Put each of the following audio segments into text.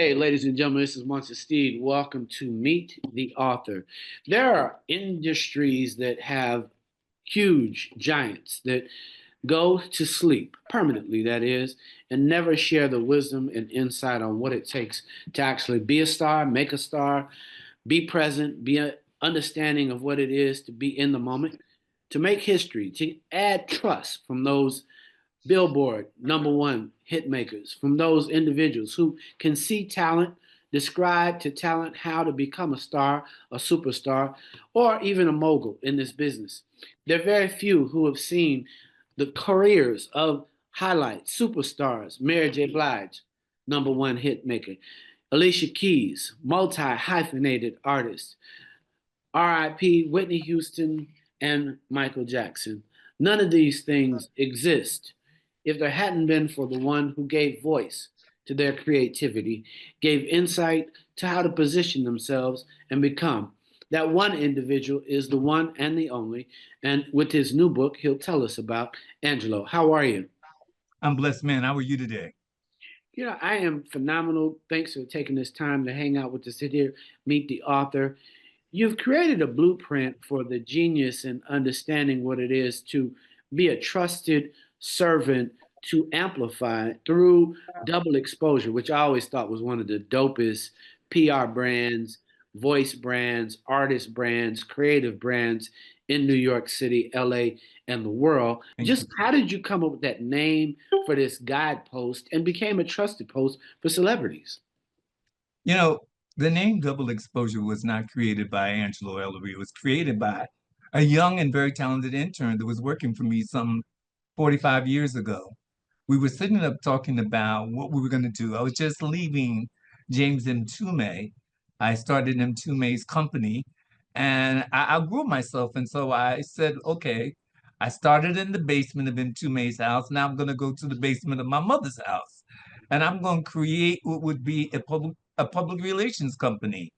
Hey, ladies and gentlemen, this is Munson Steed. Welcome to Meet the Author. There are industries that have huge giants that go to sleep permanently, that is, and never share the wisdom and insight on what it takes to actually be a star, make a star, be present, be an understanding of what it is to be in the moment, to make history, to add trust from those Billboard #1 hit makers, from those individuals who can see talent, describe to talent how to become a star, a superstar, or even a mogul in this business. There are very few who have seen the careers of highlight superstars. Mary J. Blige, #1 hit maker. Alicia Keys, multi hyphenated artist. R.I.P. Whitney Houston and Michael Jackson. None of these things exist if there hadn't been for the one who gave voice to their creativity, gave insight to how to position themselves and become. That one individual is the one and the only. And with his new book, he'll tell us about. Angelo, how are you? I'm blessed, man. How are you today? I am phenomenal. Thanks for taking this time to hang out with us here, meet the author. You've created a blueprint for the genius in understanding what it is to be a trusted servant to amplify through double exposure, which I always thought was one of the dopest PR brands, voice brands, artist brands, creative brands in New York City, LA, and the world. Thank Just you. how did you come up with that name for this guidepost and became a trusted post for celebrities? You know, the name Double Exposure was not created by Angelo Ellerbee. It was created by a young and very talented intern that was working for me some 45 years ago. We were sitting up talking about what we were going to do. I was just leaving James M. Tume. I started M. Tume's company and I outgrew myself. And so I said, okay, I started in the basement of M. Tume's house. Now I'm going to go to the basement of my mother's house. And I'm going to create what would be a public relations company.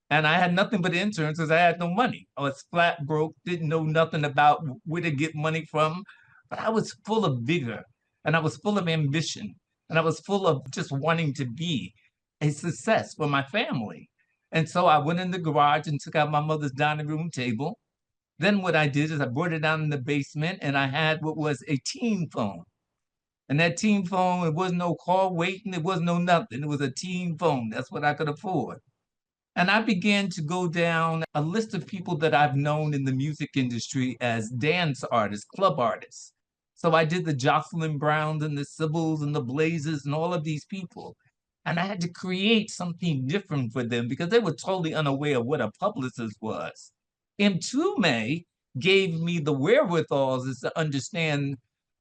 And I had nothing but interns because I had no money. I was flat broke, didn't know nothing about where to get money from, but I was full of vigor and I was full of ambition and I was full of just wanting to be a success for my family. And so I went in the garage and took out my mother's dining room table. Then what I did is I brought it down in the basement and I had what was a team phone. And that team phone, it was no call waiting, it was no nothing. It was a team phone. That's what I could afford. And I began to go down a list of people that I've known in the music industry as dance artists, club artists. So I did the Jocelyn Browns and the Sybil's and the Blazes and all of these people. And I had to create something different for them because they were totally unaware of what a publicist was. M2May gave me the wherewithal to understand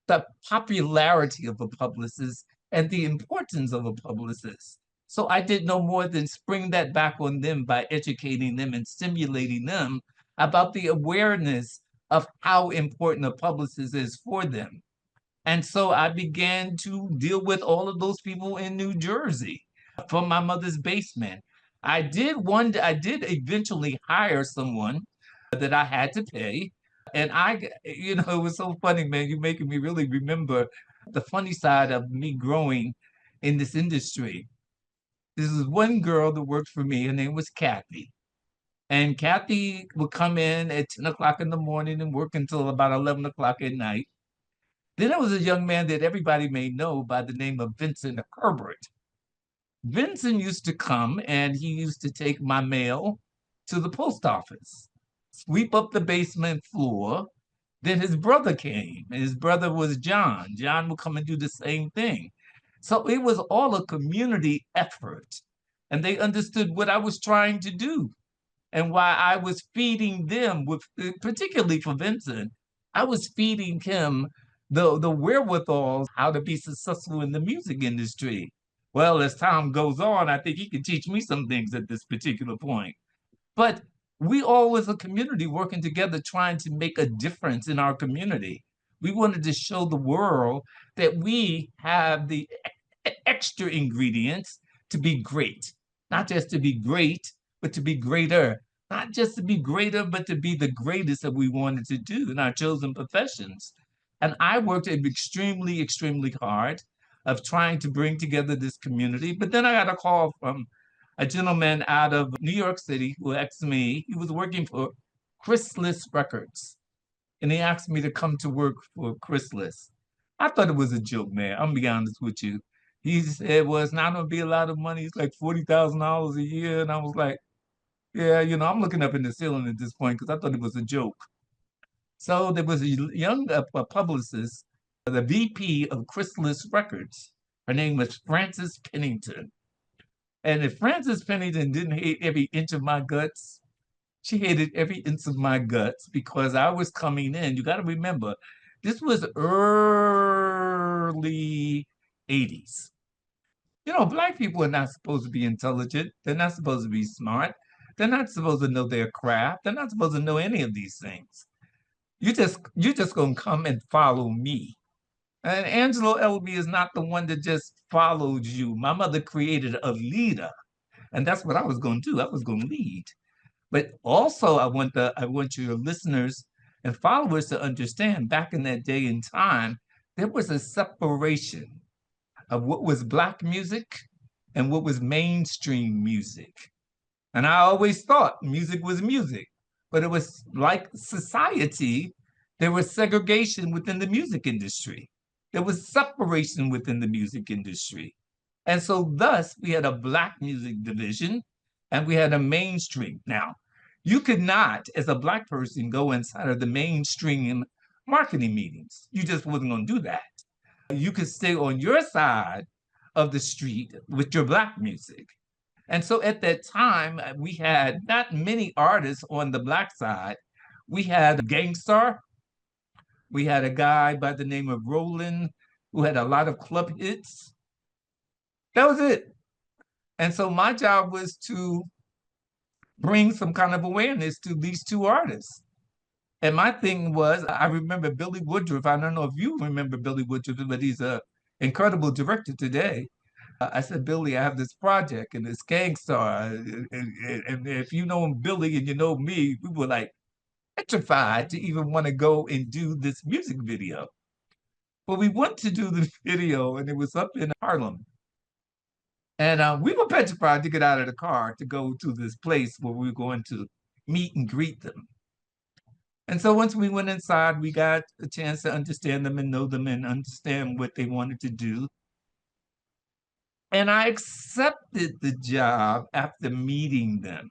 the popularity of a publicist and the importance of a publicist. So I did no more than spring that back on them by educating them and stimulating them about the awareness of how important a publicist is for them. And so I began to deal with all of those people in New Jersey from my mother's basement. I did eventually hire someone that I had to pay. And it was so funny, man. You're making me really remember the funny side of me growing in this industry. This is one girl that worked for me. Her name was Kathy. And Kathy would come in at 10 o'clock in the morning and work until about 11 o'clock at night. Then there was a young man that everybody may know by the name of Vincent Herbert. Vincent used to come and he used to take my mail to the post office, sweep up the basement floor. Then his brother came, and his brother was John. John would come and do the same thing. So it was all a community effort. And they understood what I was trying to do and why I was feeding them with, particularly for Vincent, I was feeding him the wherewithal how to be successful in the music industry. Well, as time goes on, I think he can teach me some things at this particular point. But we all as a community working together trying to make a difference in our community. We wanted to show the world that we have the extra ingredients to be great, not just to be great, but to be greater, not just to be greater, but to be the greatest that we wanted to do in our chosen professions. And I worked extremely, extremely hard. of trying to bring together this community. But then I got a call from a gentleman out of New York City who asked me, he was working for Chrysalis Records, and he asked me to come to work for Chrysalis. I thought it was a joke, man. I'm gonna be honest with you. He said, well, it's not gonna be a lot of money. It's like $40,000 a year. And I was like, yeah, I'm looking up in the ceiling at this point because I thought it was a joke. So there was a young publicist, the VP of Chrysalis Records. Her name was Frances Pennington. And if Frances Pennington didn't hate every inch of my guts, she hated every inch of my guts because I was coming in. You got to remember, this was early 80s. Black people are not supposed to be intelligent. They're not supposed to be smart. They're not supposed to know their craft. They're not supposed to know any of these things. You're just gonna come and follow me. And Angelo Ellerbee is not the one that just followed you. My mother created a leader, and that's what I was gonna do. I was gonna lead. But also, I want your listeners and followers to understand back in that day and time, there was a separation of what was Black music and what was mainstream music. And I always thought music was music, but it was like society, there was segregation within the music industry. There was separation within the music industry. And so thus we had a Black music division and we had a mainstream. Now, you could not, as a Black person, go inside of the mainstream marketing meetings. You just wasn't going to do that. You could stay on your side of the street with your Black music. And so at that time, we had not many artists on the Black side. We had Gangstar. We had a guy by the name of Roland who had a lot of club hits. That was it. And so my job was to bring some kind of awareness to these two artists. And my thing was, I remember Billy Woodruff. I don't know if you remember Billy Woodruff, but he's an incredible director today. I said, Billy, I have this project and it's Gangstar. And if you know Billy and you know me, we were like petrified to even want to go and do this music video. But we went to do the video and it was up in Harlem. And we were petrified to get out of the car to go to this place where we were going to meet and greet them. And so once we went inside, we got a chance to understand them and know them and understand what they wanted to do. And I accepted the job after meeting them.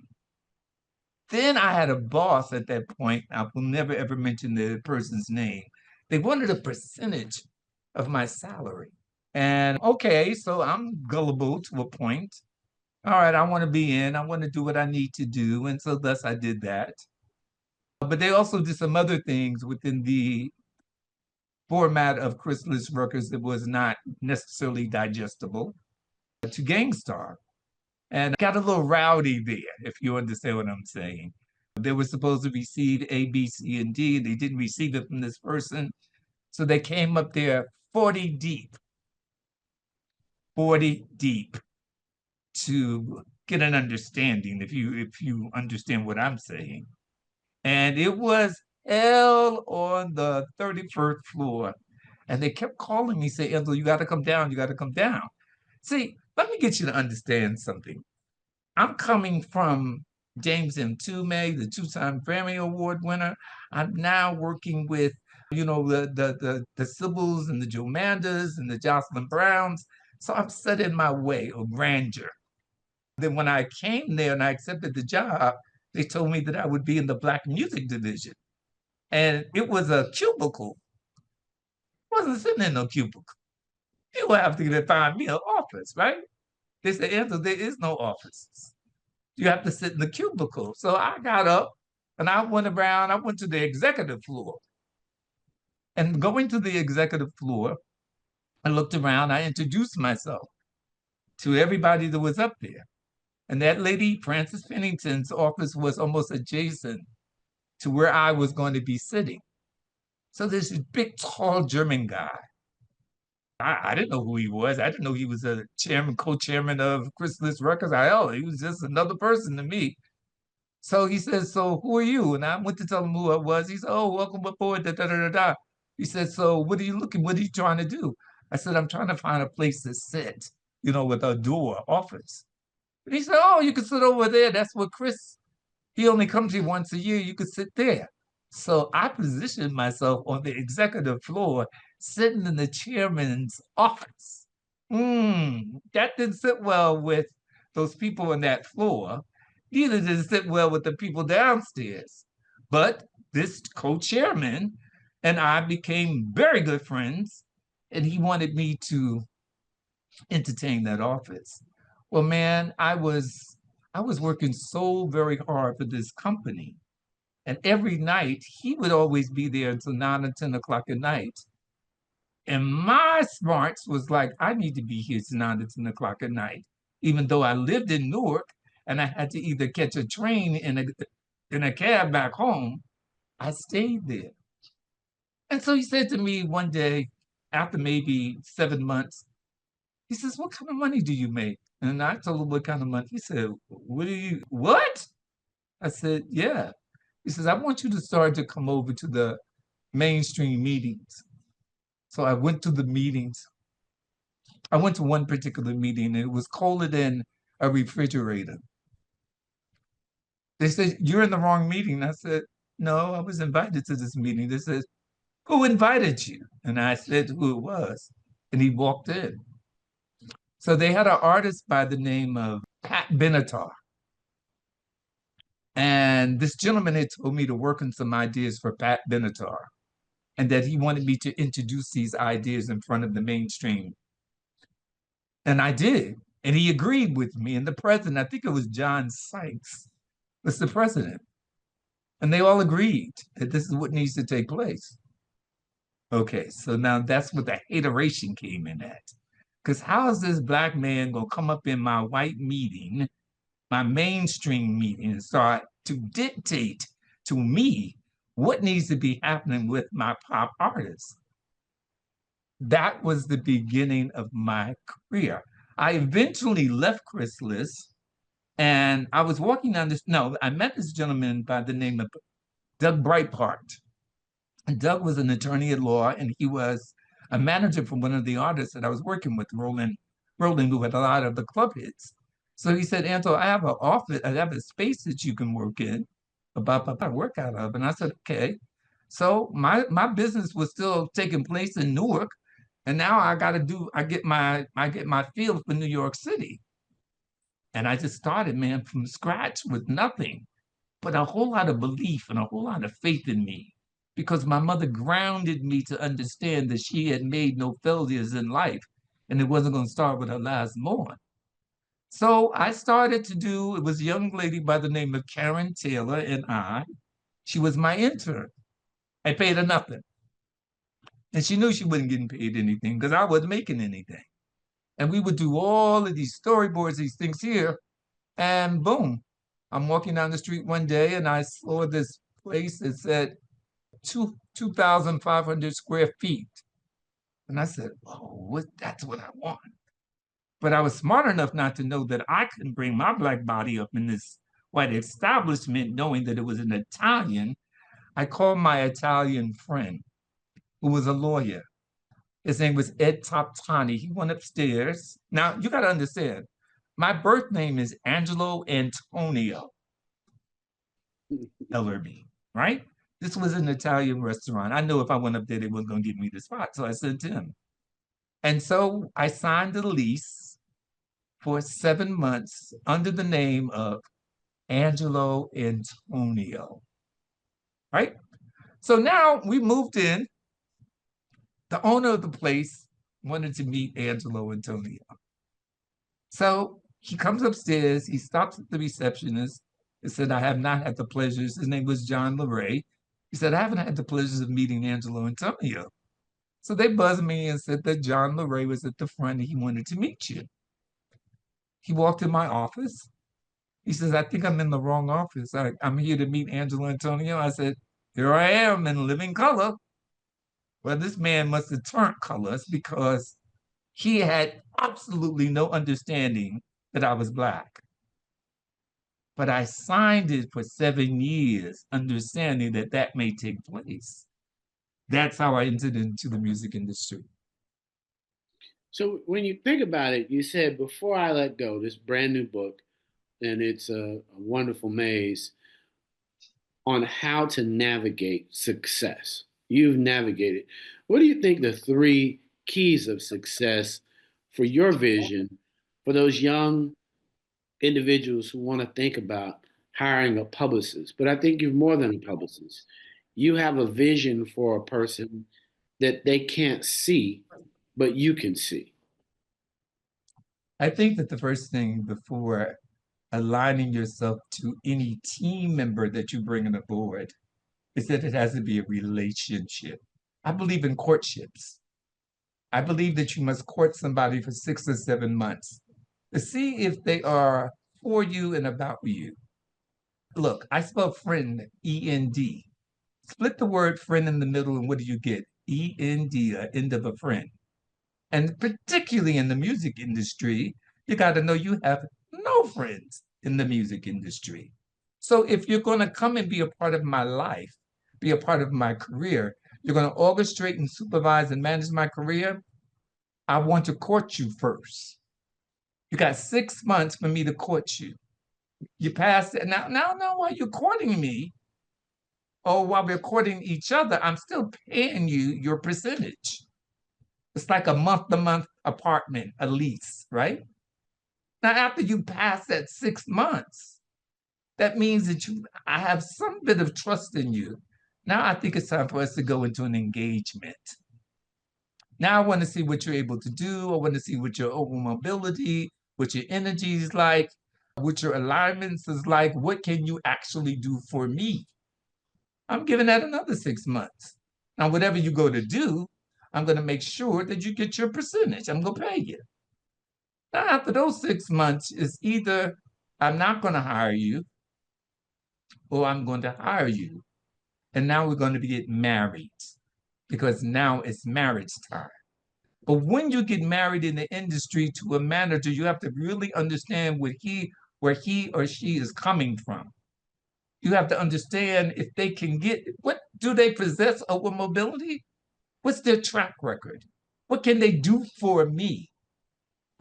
Then I had a boss at that point. I will never ever mention the person's name. They wanted a percentage of my salary. And okay, so I'm gullible to a point. All right, I want to be in. I want to do what I need to do. And so thus I did that. But they also did some other things within the format of Chrysalis Records that was not necessarily digestible to Gangstar. And got a little rowdy there, if you understand what I'm saying. They were supposed to receive A, B, C, and D. They didn't receive it from this person. So they came up there 40 deep to get an understanding, if you understand what I'm saying. And it was hell on the 31st floor. And they kept calling me, say, Angelo, you got to come down. You got to come down. See, let me get you to understand something. I'm coming from James M. Tumay, the two-time Grammy Award winner. I'm now working with, the Sybil's and the Jomandas and the Jocelyn Browns. So I'm set in my way of grandeur. Then when I came there and I accepted the job, they told me that I would be in the Black music division. And it was a cubicle. I wasn't sitting in no cubicle. You would have to find me an office, right? They said, Angelo, there is no offices. You have to sit in the cubicle. So I got up and I went around. I went to the executive floor. And going to the executive floor, I looked around. I introduced myself to everybody that was up there. And that lady, Frances Pennington's office was almost adjacent to where I was going to be sitting. So there's this big, tall German guy. I didn't know who he was. I didn't know he was a co-chairman of Chrysalis Records. He was just another person to me. So he says, so who are you? And I went to tell him who I was. He said, oh, welcome aboard, da, da, da, da, da. He said, so what are you trying to do? I said, I'm trying to find a place to sit, with a door, office. And he said, oh, you can sit over there. That's what Chris, he only comes here once a year. You could sit there. So I positioned myself on the executive floor, sitting in the chairman's office. That didn't sit well with those people on that floor. Neither did it sit well with the people downstairs. But this co-chairman and I became very good friends, and he wanted me to entertain that office. Well, man, I was working so very hard for this company. And every night he would always be there until 9 or 10 o'clock at night. And my smarts was like, I need to be here till 9 to 10 o'clock at night, even though I lived in Newark and I had to either catch a train in a cab back home. I stayed there. And so he said to me one day, after maybe 7 months, he says, what kind of money do you make? And I told him what kind of money. He said, what? I said, yeah. He says, I want you to start to come over to the mainstream meetings. So I went to the meetings. I went to one particular meeting, and it was colder than a refrigerator. They said, you're in the wrong meeting. I said, no, I was invited to this meeting. They said, who invited you? And I said who it was. And he walked in. So they had an artist by the name of Pat Benatar. And this gentleman had told me to work on some ideas for Pat Benatar, and that he wanted me to introduce these ideas in front of the mainstream. And I did. And he agreed with me. And the president, I think it was John Sykes, was the president. And they all agreed that this is what needs to take place. Okay, so now that's what the hateration came in at. Because how is this Black man going to come up in my white meeting, my mainstream meeting, and start to dictate to me what needs to be happening with my pop artists? That was the beginning of my career. I eventually left Chrysalis, and I was walking down this. No, I met this gentleman by the name of Doug Breitbart. And Doug was an attorney at law, and he was a manager for one of the artists that I was working with, Roland, who had a lot of the club hits. So he said, Angelo, I have an office, I have a space that you can work in, work out of. And I said, okay. So my business was still taking place in Newark. And now I get my feel for New York City. And I just started, man, from scratch with nothing, but a whole lot of belief and a whole lot of faith in me, because my mother grounded me to understand that she had made no failures in life, and it wasn't going to start with her last mourn. So I started to do, it was a young lady by the name of Karen Taylor, and she was my intern. I paid her nothing. And she knew she wasn't getting paid anything because I wasn't making anything. And we would do all of these storyboards, these things here, and boom, I'm walking down the street one day and I saw this place that said 2,500 square feet. And I said, oh, that's what I want. But I was smart enough not to know that I couldn't bring my Black body up in this white establishment, knowing that it was an Italian. I called my Italian friend, who was a lawyer. His name was Ed Toptani. He went upstairs. Now, you got to understand, my birth name is Angelo Antonio Ellerbee, right? This was an Italian restaurant. I knew if I went up there, they weren't going to give me the spot. So I sent him. And so I signed a lease for 7 months under the name of Angelo Antonio, right? So now we moved in. The owner of the place wanted to meet Angelo Antonio. So he comes upstairs, he stops at the receptionist. He said, I have not had the pleasures. His name was John LeRae. He said, I haven't had the pleasures of meeting Angelo Antonio. So they buzzed me and said that John LeRae was at the front and he wanted to meet you. He walked in my office. He says, I think I'm in the wrong office. I'm here to meet Angelo Antonio. I said, here I am in living color. Well, this man must have turned colors because he had absolutely no understanding that I was Black. But I signed it for 7 years, understanding that that may take place. That's how I entered into the music industry. So when you think about it, you said Before I Let Go, this brand new book, and it's a wonderful maze on how to navigate success. You've navigated. What do you think the three keys of success for your vision for those young individuals who want to think about hiring a publicist? But I think you're more than a publicist. You have a vision for a person that they can't see, but you can see. I think that the first thing before aligning yourself to any team member that you bring on board is that it has to be a relationship. I believe in courtships. I believe that you must court somebody for 6 or 7 months to see if they are for you and about you. Look, I spell friend E-N-D. Split the word friend in the middle, and what do you get? E-N-D, end of a friend. And particularly in the music industry, you got to know you have no friends in the music industry. So if you're going to come and be a part of my life, be a part of my career, you're going to orchestrate and supervise and manage my career, I want to court you first. You got 6 months for me to court you. You passed it. Now, while you're courting me, or while we're courting each other, I'm still paying you your percentage. It's like a month-to-month apartment, a lease, right? Now, after you pass that 6 months, that means that I have some bit of trust in you. Now I think it's time for us to go into an engagement. Now I want to see what you're able to do. I want to see what your open mobility, what your energy is like, what your alignments is like. What can you actually do for me? I'm giving that another 6 months. Now, whatever you go to do, I'm going to make sure that you get your percentage. I'm going to pay you. Now, after those 6 months, it's either I'm not going to hire you or I'm going to hire you. And now we're going to get married because now it's marriage time. But when you get married in the industry to a manager, you have to really understand where he or she is coming from. You have to understand if they can get, what do they possess over mobility? What's their track record? What can they do for me?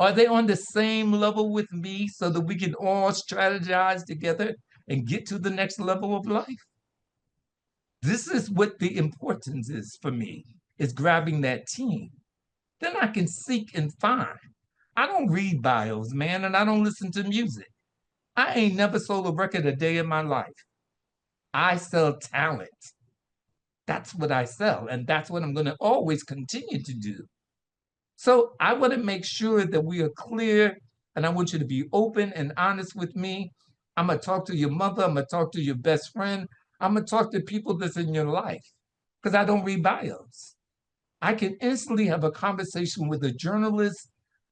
Are they on the same level with me so that we can all strategize together and get to the next level of life? This is what the importance is for me, is grabbing that team. Then I can seek and find. I don't read bios, man, and I don't listen to music. I ain't never sold a record a day in my life. I sell talent. That's what I sell, and that's what I'm going to always continue to do. So I want to make sure that we are clear, and I want you to be open and honest with me. I'm going to talk to your mother. I'm going to talk to your best friend. I'm going to talk to people that's in your life because I don't read bios. I can instantly have a conversation with a journalist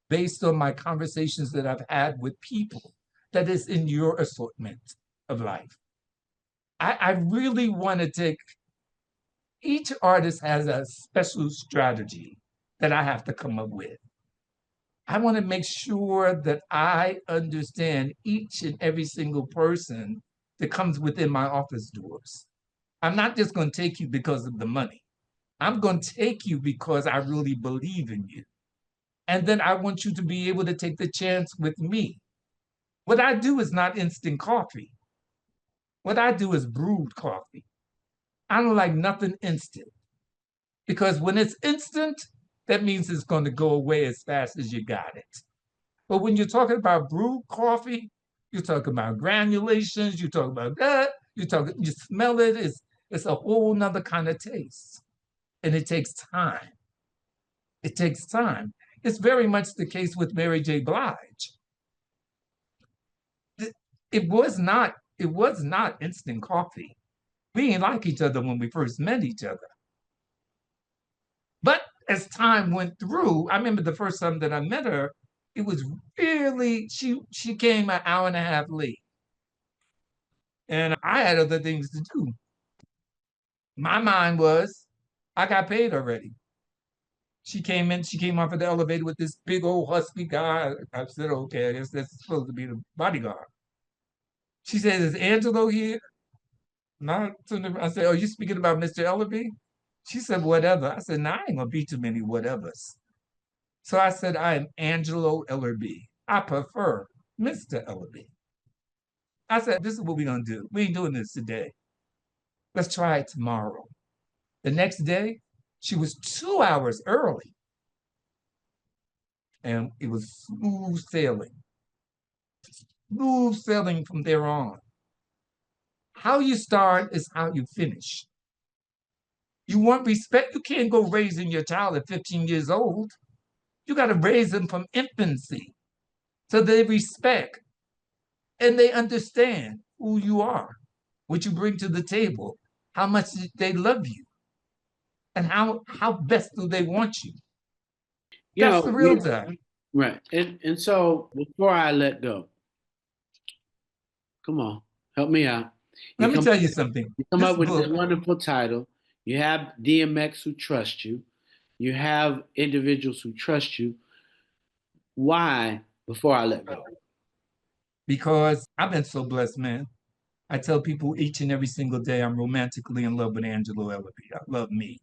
based on my conversations that I've had with people that is in your assortment of life. I really want to take, each artist has a special strategy that I have to come up with. I want to make sure that I understand each and every single person that comes within my office doors. I'm not just going to take you because of the money. I'm going to take you because I really believe in you. And then I want you to be able to take the chance with me. What I do is not instant coffee. What I do is brewed coffee. I don't like nothing instant because when it's instant, that means it's going to go away as fast as you got it. But when you're talking about brewed coffee, you're talking about granulations, you talk about that, you smell it, it's a whole nother kind of taste. And it takes time. It takes time. It's very much the case with Mary J. Blige. It was not instant coffee. We didn't like each other when we first met each other. But as time went through, I remember the first time that I met her, it was really, she came an hour and a half late. And I had other things to do. My mind was, I got paid already. She came off of the elevator with this big old husky guy. I said, okay, I guess that's supposed to be the bodyguard. She said, is Angelo here? Not I said, are you speaking about Mr. Ellerbee? She said, whatever. I said, nah, I ain't gonna be too many whatevers. So I said, I am Angelo Ellerbee. I prefer Mr. Ellerbee. I said, this is what we're going to do. We ain't doing this today. Let's try it tomorrow. The next day, she was 2 hours early. And it was smooth sailing from there on. How you start is how you finish. You want respect, you can't go raising your child at 15 years old. You got to raise them from infancy so they respect and they understand who you are, what you bring to the table, how much they love you, and how best do they want you. You That's the know, real time. right. And so before I let go, come on, help me out. You Let me come tell you something. you come This up with this book, wonderful title. You have DMX who trust you. You have individuals who trust you. Why before I let go? because I've been so blessed, man. I tell people each and every single day I'm romantically in love with Angelo Ellerbee. I love me.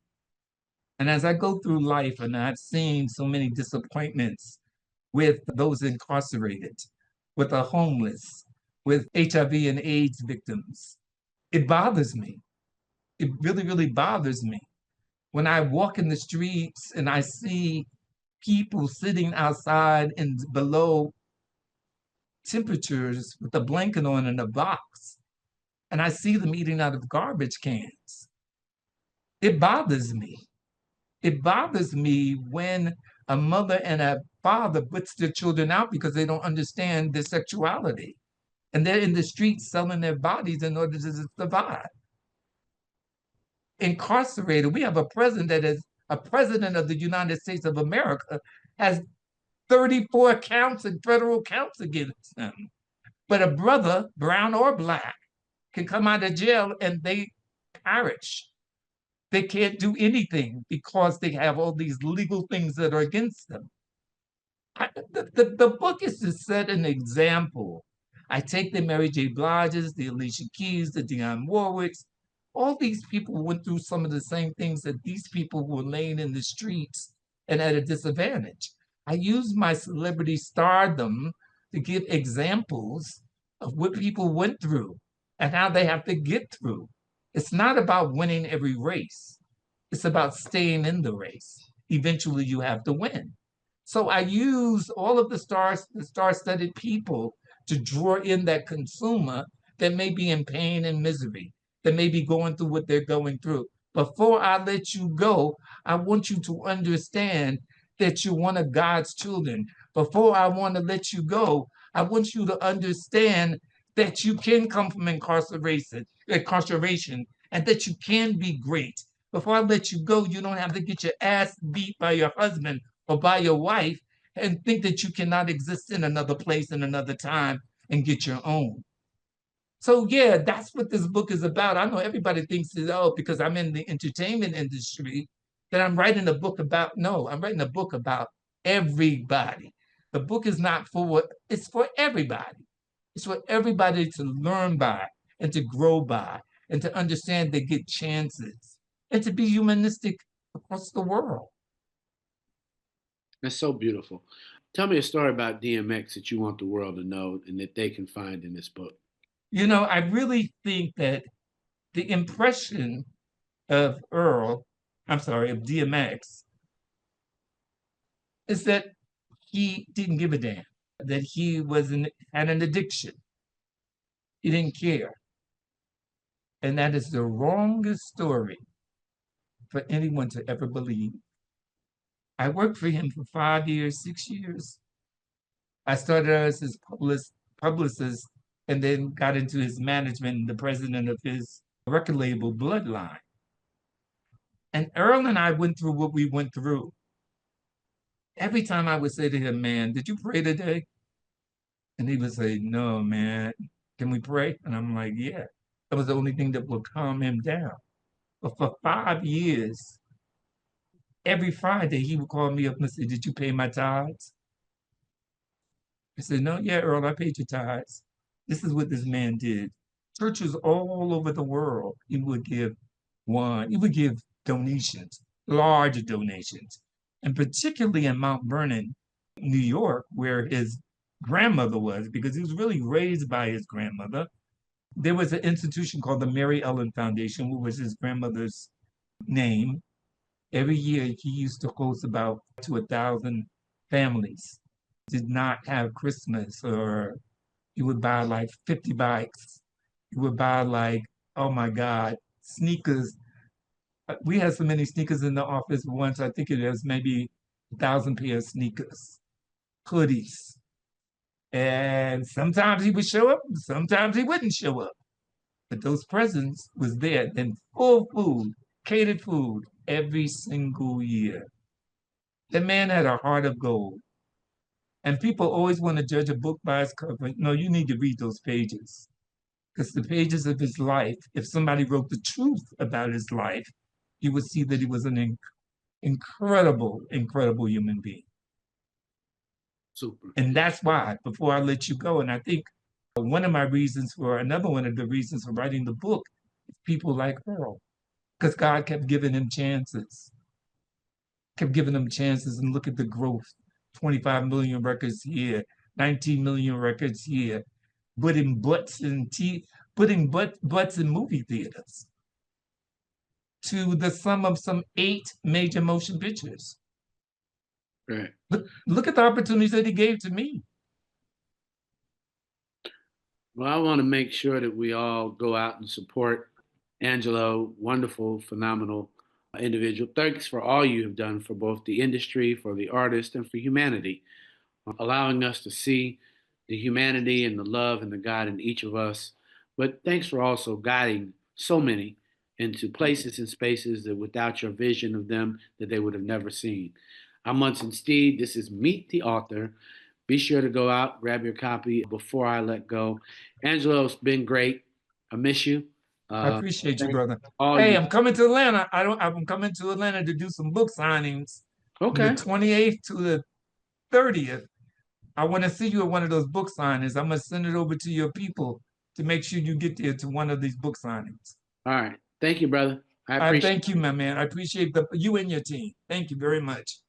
And as I go through life and I've seen so many disappointments with those incarcerated, with the homeless, with HIV and AIDS victims, it bothers me. It really, really bothers me. When I walk in the streets and I see people sitting outside in below temperatures with a blanket on in a box, and I see them eating out of garbage cans, it bothers me. It bothers me when a mother and a father puts their children out because they don't understand their sexuality. And they're in the streets selling their bodies in order to survive. Incarcerated, we have a president that is a president of the United States of America, has 34 counts and federal counts against him. But a brother, brown or black, can come out of jail and they perish. They can't do anything because they have all these legal things that are against them. The book is to set an example. I take the Mary J. Bliges, the Alicia Keys, the Dionne Warwicks. All these people went through some of the same things that these people who were laying in the streets and at a disadvantage. I use my celebrity stardom to give examples of what people went through and how they have to get through. It's not about winning every race. It's about staying in the race. Eventually you have to win. So I use all of the star-studded people to draw in that consumer that may be in pain and misery, that may be going through what they're going through. Before I let you go, I want you to understand that you're one of God's children. Before I want to let you go, I want you to understand that you can come from incarceration, and that you can be great. Before I let you go, you don't have to get your ass beat by your husband or by your wife and think that you cannot exist in another place in another time and get your own. So yeah, that's what this book is about. I know everybody thinks that, oh, because I'm in the entertainment industry, that I'm writing a book about, no, I'm writing a book about everybody. The book is not for, it's for everybody. It's for everybody to learn by and to grow by and to understand they get chances and to be humanistic across the world. That's so beautiful. Tell me a story about DMX that you want the world to know and that they can find in this book. You know, I really think that the impression of of DMX, is that he didn't give a damn, that he had an addiction. He didn't care. And that is the wrongest story for anyone to ever believe. I worked for him for 5 years, 6 years. I started as his publicist and then got into his management and the president of his record label, Bloodline. And Earl and I went through what we went through. Every time I would say to him, man, did you pray today? And he would say, no, man, can we pray? And I'm like, yeah. That was the only thing that would calm him down. But for 5 years, every Friday, he would call me up and say, did you pay my tithes? I said, no, yeah, Earl, I paid your tithes. This is what this man did. Churches all over the world, he would give donations, large donations. and particularly in Mount Vernon, New York, where his grandmother was, because he was really raised by his grandmother. There was an institution called the Mary Ellen Foundation, which was his grandmother's name. Every year, he used to host about to 1,000 families. Did not have Christmas, or he would buy like 50 bikes. He would buy like, oh my God, sneakers. We had so many sneakers in the office once. I think it was maybe 1,000 pair of sneakers, hoodies. And sometimes he would show up, sometimes he wouldn't show up. But those presents was there, and full food, catered food every single year. The man had a heart of gold. And people always want to judge a book by its cover. No, you need to read those pages. Because the pages of his life, if somebody wrote the truth about his life, you would see that he was an incredible, incredible human being. Super. And that's why, before I let you go, and I think another one of the reasons for writing the book is people like Earl, because God kept giving him chances, and look at the growth. 25 million records here, 19 million records here, putting butts in movie theaters, to the sum of some 8 major motion pictures. Right. Look at the opportunities that he gave to me. Well, I want to make sure that we all go out and support Angelo, wonderful, phenomenal individual. Thanks for all you have done for both the industry, for the artist, and for humanity, allowing us to see the humanity and the love and the God in each of us. But thanks for also guiding so many into places and spaces that without your vision of them, that they would have never seen. I'm Munson Steed. This is Meet the Author. Be sure to go out, grab your copy before I let go. Angelo, it's been great. I miss you. I appreciate you, brother. All Hey, you. I'm coming to Atlanta. I'm coming to Atlanta to do some book signings. From Okay. the 28th to the 30th. I want to see you at one of those book signings. I'm gonna send it over to your people to make sure you get there to one of these book signings. All right. Thank you, brother. I I appreciate it. thank you, my man. I appreciate you and your team. Thank you very much.